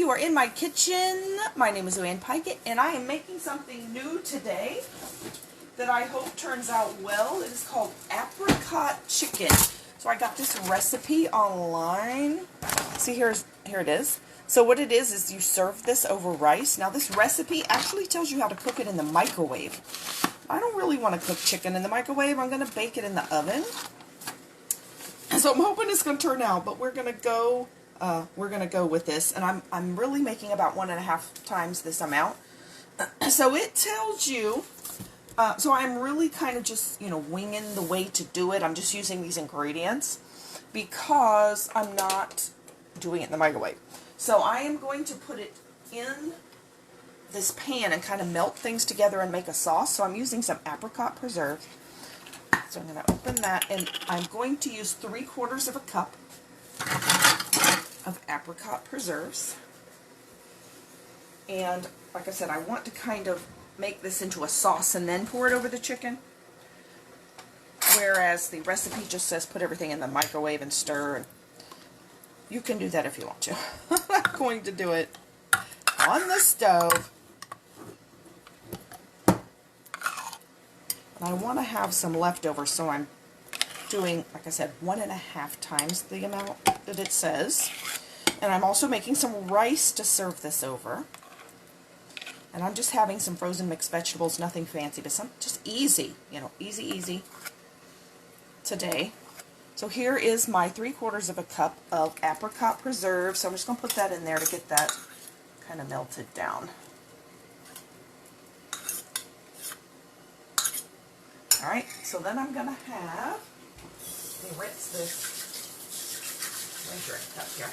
you are in my kitchen. My name is Ann Pikett, and I am making something new today that I hope turns out well. It is called Apricot Chicken. So I got this recipe online. See, here it is. So what it is you serve this over rice. Now this recipe actually tells you how to cook it in the microwave. I don't really want to cook chicken in the microwave. I'm going to bake it in the oven. So I'm hoping it's going to turn out, but we're going to go with this, and I'm really making about 1.5 times this amount. So it tells you. So I'm really kind of just winging the way to do it. I'm just using these ingredients because I'm not doing it in the microwave. So I am going to put it in this pan and kind of melt things together and make a sauce. So I'm using some apricot preserve. So I'm going to open that, and I'm going to use 3/4 of a cup of apricot preserves. And like I said, I want to kind of make this into a sauce and then pour it over the chicken. Whereas the recipe just says put everything in the microwave and stir. And you can do that if you want to. I'm going to do it on the stove. And I want to have some leftovers, so I'm doing, like I said, 1.5 times the amount that it says. And I'm also making some rice to serve this over. And I'm just having some frozen mixed vegetables, nothing fancy, but some just easy, easy today. So here is my 3/4 of a cup of apricot preserve. So I'm just going to put that in there to get that kind of melted down. Alright, so then I'm going to have, let me rinse this measuring cup here.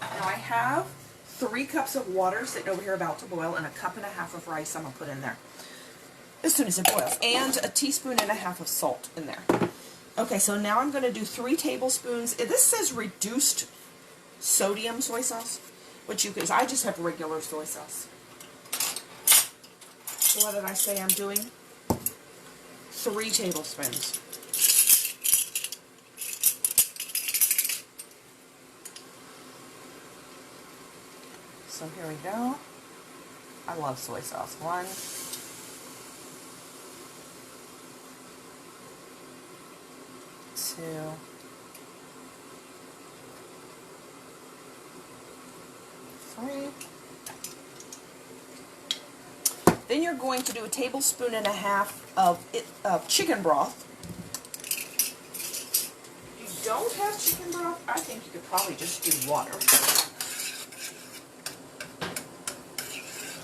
Now I have 3 cups of water sitting over here about to boil, and 1.5 cups of rice I'm going to put in there as soon as it boils, and 1.5 teaspoons of salt in there. Okay, so now I'm going to do 3 tablespoons. This says reduced sodium soy sauce, which I just have regular soy sauce. So what did I say I'm doing? 3 tablespoons. So here we go. I love soy sauce. 1, 2, 3. Then you're going to do 1.5 tablespoons of chicken broth. If you don't have chicken broth, I think you could probably just do water.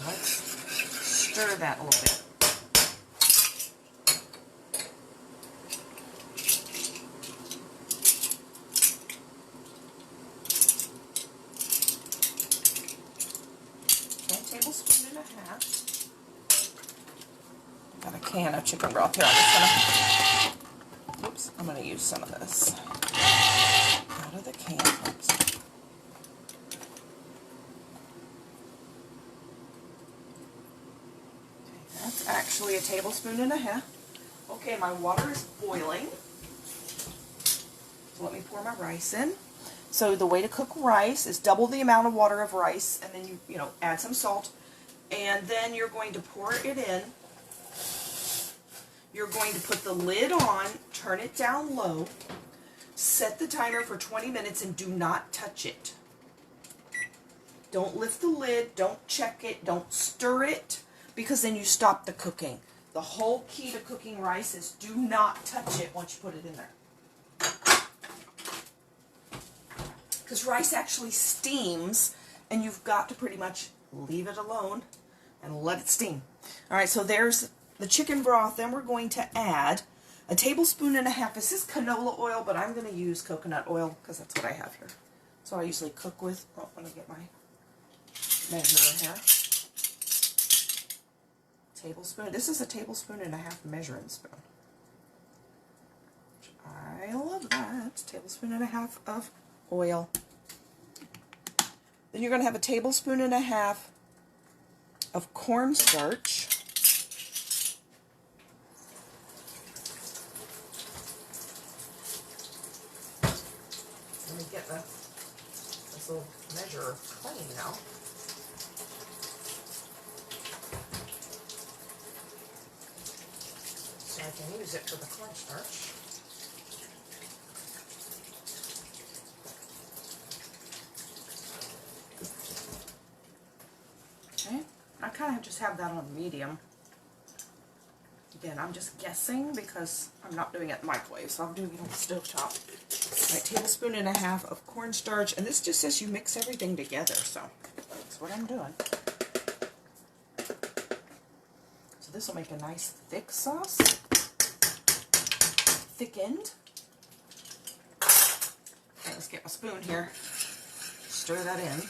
Let's stir that a little bit. Okay, 1.5 tablespoons. Got a can of chicken broth here. I'm going to use some of this out of the can. Oops. That's actually 1.5 tablespoons. Okay, my water is boiling. So let me pour my rice in. So the way to cook rice is double the amount of water of rice, and then you add some salt, and then you're going to pour it in. You're going to put the lid on, turn it down low, set the timer for 20 minutes, and do not touch it. Don't lift the lid, don't check it, don't stir it, because then you stop the cooking. The whole key to cooking rice is do not touch it once you put it in there. Because rice actually steams, and you've got to pretty much leave it alone and let it steam. Alright, so there's the chicken broth. Then we're going to add 1.5 tablespoons. This is canola oil, but I'm going to use coconut oil because that's what I have here. So I usually cook with. Oh, let me get my measure here. Tablespoon. This is 1.5 tablespoons measuring spoon. I love that. 1.5 tablespoons of oil. Then you're going to have 1.5 tablespoons of cornstarch. get this little measure clean now. So I can use it for the cornstarch. Okay, I kind of just have that on medium. Again, I'm just guessing because I'm not doing it in the microwave, so I'm doing it on the stovetop. Right, tablespoon and a half of cornstarch, and this just says you mix everything together, so that's what I'm doing. So this will make a nice thick sauce, thickened. Okay, let's get my spoon here, stir that in.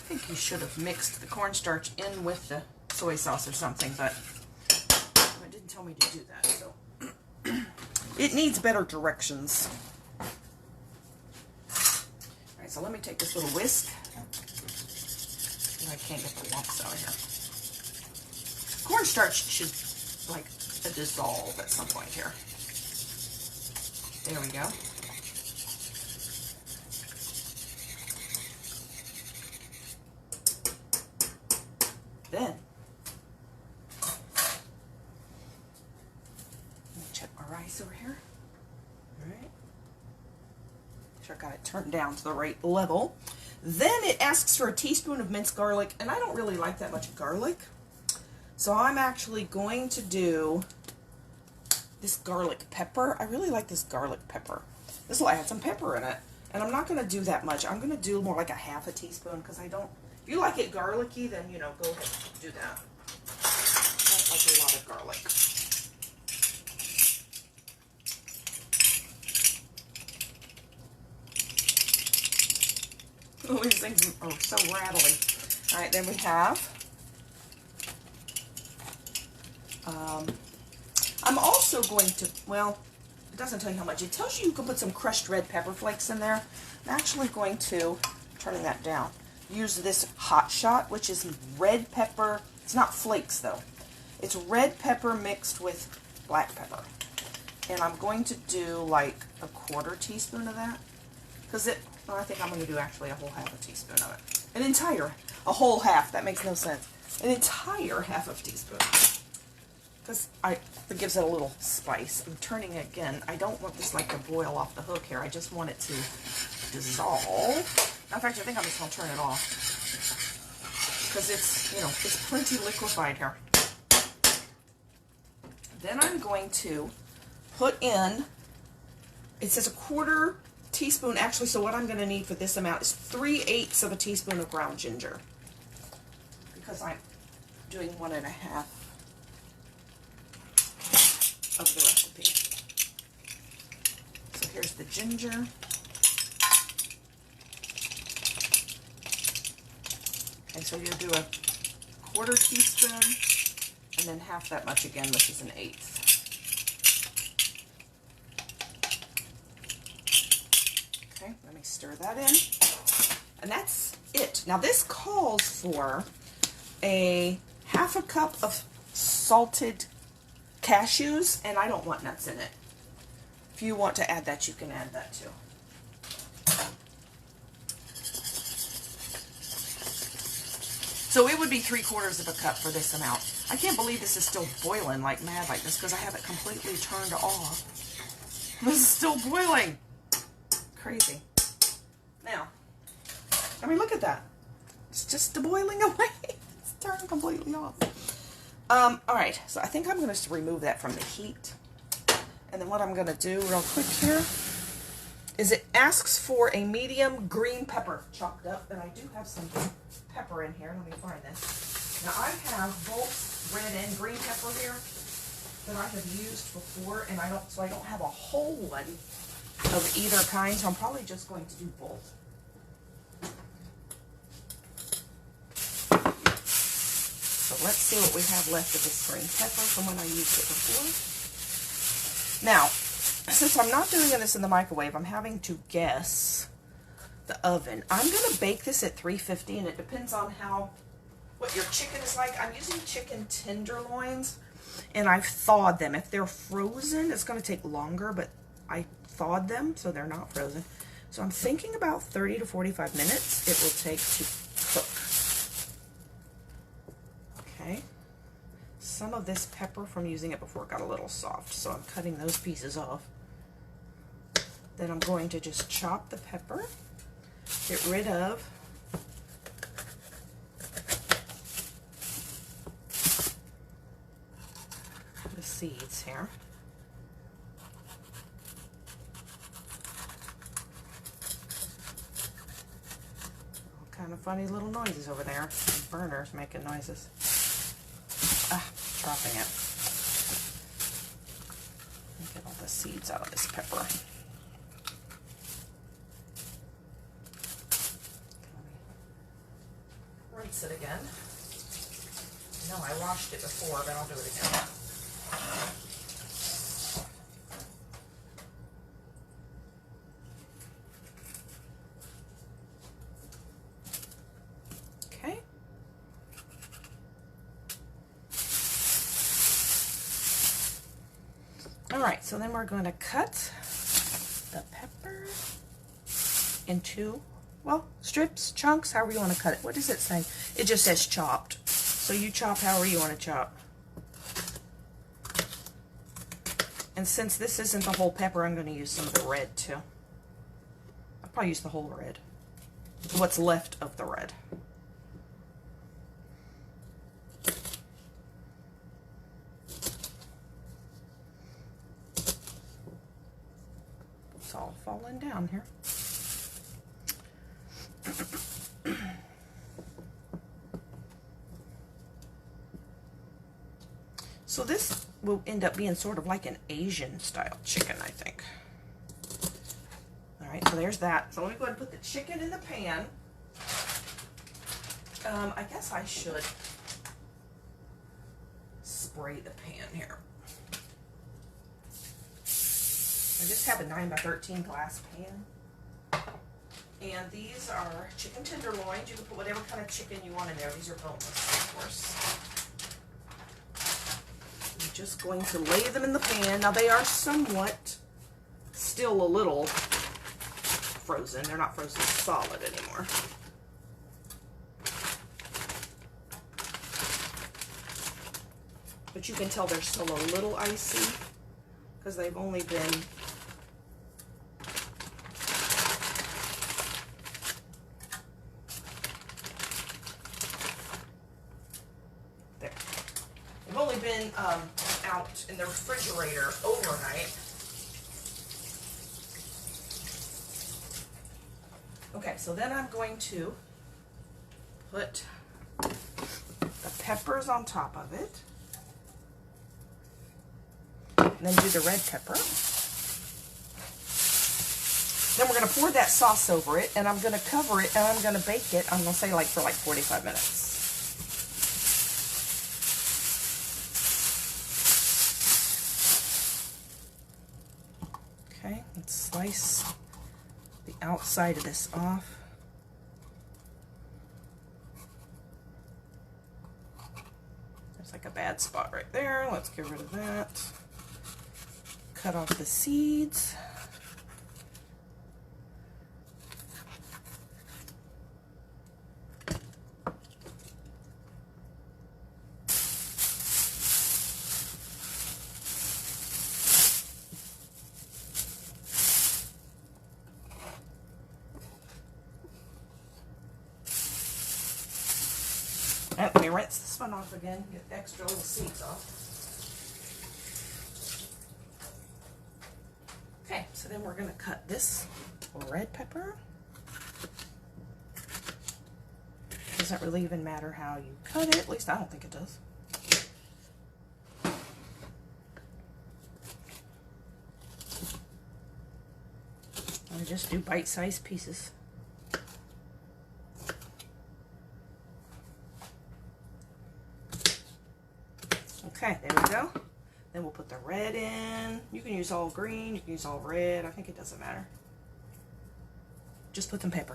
I think you should have mixed the cornstarch in with the soy sauce or something, but it didn't tell me to do that, so it needs better directions. Alright, so let me take this little whisk. I can't get the lumps out of here. Cornstarch should like dissolve at some point here. There we go. Then, let me check my rice over here. Alright. Make sure I got it turned down to the right level. Then it asks for a teaspoon of minced garlic, and I don't really like that much garlic. So I'm actually going to do this garlic pepper. I really like this garlic pepper. This will add some pepper in it. And I'm not going to do that much. I'm going to do more like a half a teaspoon because I don't. If you like it garlicky, then, you know, go ahead and do that. I don't like a lot of garlic. Oh, these things are so rattly. All right, then we have, I'm also going to, well, it doesn't tell you how much. It tells you can put some crushed red pepper flakes in there. I'm actually going to, turning that down, use this Hot Shot, which is red pepper. It's not flakes, though. It's red pepper mixed with black pepper. And I'm going to do like a 1/4 teaspoon of that. Because well, I think I'm going to do actually a whole half a teaspoon of it. A whole half. That makes no sense. An entire half of a teaspoon. Because it gives it a little spice. I'm turning it again. I don't want this like to boil off the hook here. I just want it to dissolve. In fact, I think I'm just going to turn it off. Because it's, you know, it's plenty liquefied here. Then I'm going to put in, it says a 1/4 teaspoon, actually, so what I'm going to need for this amount is 3/8 of a teaspoon of ground ginger. Because I'm doing 1 1/2 of the recipe. So here's the ginger. Okay, so you'll do a 1/4 teaspoon and then half that much again, which is 1/8. Okay, let me stir that in. And that's it. Now this calls for a 1/2 cup of salted cashews, and I don't want nuts in it. If you want to add that, you can add that too. So it would be 3/4 of a cup for this amount. I can't believe this is still boiling like mad like this because I have it completely turned off. This is still boiling. Crazy. Now, I mean, look at that. It's just boiling away. It's turned completely off. Alright, so I think I'm going to remove that from the heat. And then what I'm going to do real quick here is it asks for a medium green pepper chopped up. And I do have some pepper in here. Let me find this. Now I have both red and green pepper here that I have used before. And I don't have a whole one of either kind. So I'm probably just going to do both. So let's see what we have left of this green pepper from when I used it before. Now, since I'm not doing this in the microwave, I'm having to guess the oven. I'm going to bake this at 350, and it depends on what your chicken is like. I'm using chicken tenderloins, and I've thawed them. If they're frozen, it's going to take longer, but I thawed them so they're not frozen. So I'm thinking about 30 to 45 minutes it will take to cook. Okay. Some of this pepper from using it before got a little soft, so I'm cutting those pieces off. Then I'm going to just chop the pepper, get rid of the seeds here. All kind of funny little noises over there. The burner's making noises. Chopping it. Get all the seeds out of this pepper. Rinse it again. No, I washed it before, but I'll do it again. Okay. Alright, so then we're going to cut the pepper into, well, strips, chunks, however you want to cut it. What does it say? It just says chopped. So you chop however you want to chop. And since this isn't the whole pepper, I'm going to use some of the red too. I'll probably use the whole red. What's left of the red. It's all falling down here. So this will end up being sort of like an Asian style chicken, I think. Alright, so there's that. So let me go ahead and put the chicken in the pan. I guess I should spray the pan here. I just have a 9x13 glass pan. And these are chicken tenderloins. You can put whatever kind of chicken you want in there. These are boneless, of course. I'm just going to lay them in the pan. Now they are somewhat, still a little frozen. They're not frozen solid anymore. But you can tell they're still a little icy because they've only been out in the refrigerator overnight. Okay, so then I'm going to put the peppers on top of it, and then do the red pepper. Then we're going to pour that sauce over it, and I'm going to cover it, and I'm going to bake it, I'm going to say like for like 45 minutes. Okay, let's slice the outside of this off. There's like a bad spot right there. Let's get rid of that. Cut off the seeds. Let me rinse this one off again, get the extra little seeds off. Okay, so then we're going to cut this red pepper. Doesn't really even matter how you cut it, at least I don't think it does. I just do bite-sized pieces. Okay, there we go. Then we'll put the red in. You can use all green, you can use all red. I think it doesn't matter. Just put some pepper.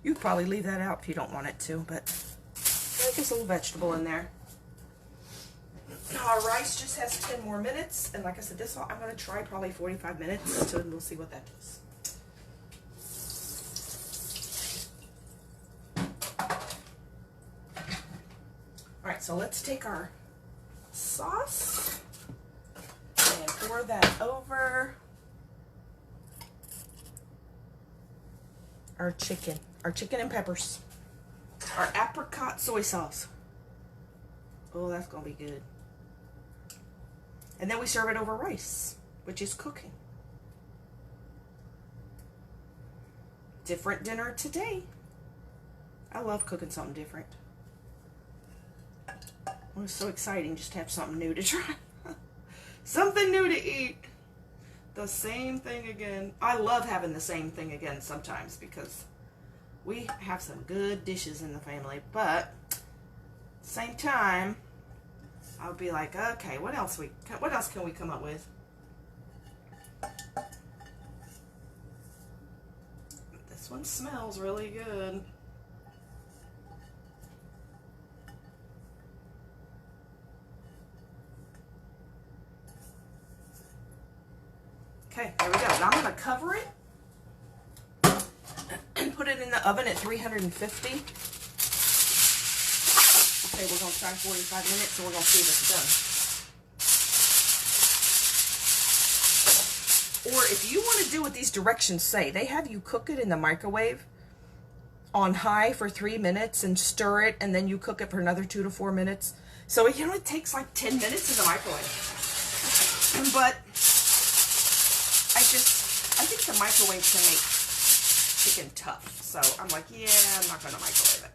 You could probably leave that out if you don't want it to, but I think it's a little vegetable in there. Our rice just has 10 more minutes, and like I said, this I'm going to try probably 45 minutes, so we'll see what that does. Alright, so let's take our sauce and pour that over our chicken and peppers, our apricot soy sauce. Oh, that's gonna be good. And then we serve it over rice, which is cooking. Different dinner today. I love cooking something different. It was so exciting just to have something new to try. Something new to eat. The same thing again. I love having the same thing again sometimes because we have some good dishes in the family, but at the same time, I'll be like, okay, what else can we come up with? This one smells really good. Okay, there we go. Now I'm going to cover it and put it in the oven at 350. Okay, we're going to try 45 minutes, and we're going to see if it's done. Or if you want to do what these directions say, they have you cook it in the microwave on high for 3 minutes and stir it, and then you cook it for another 2 to 4 minutes. So it only takes like 10 minutes in the microwave. But I think the microwave can make chicken tough. So I'm like, yeah, I'm not going to microwave it.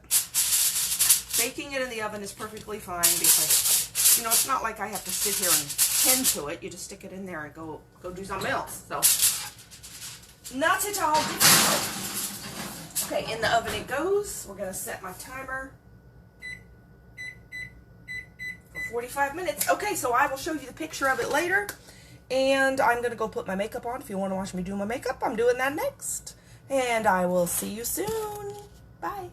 Baking it in the oven is perfectly fine because, you know, it's not like I have to sit here and tend to it. You just stick it in there and go do something else. So, not at all difficult. Okay, in the oven it goes. We're going to set my timer for 45 minutes. Okay, so I will show you the picture of it later. And I'm going to go put my makeup on. If you want to watch me do my makeup, I'm doing that next. And I will see you soon. Bye.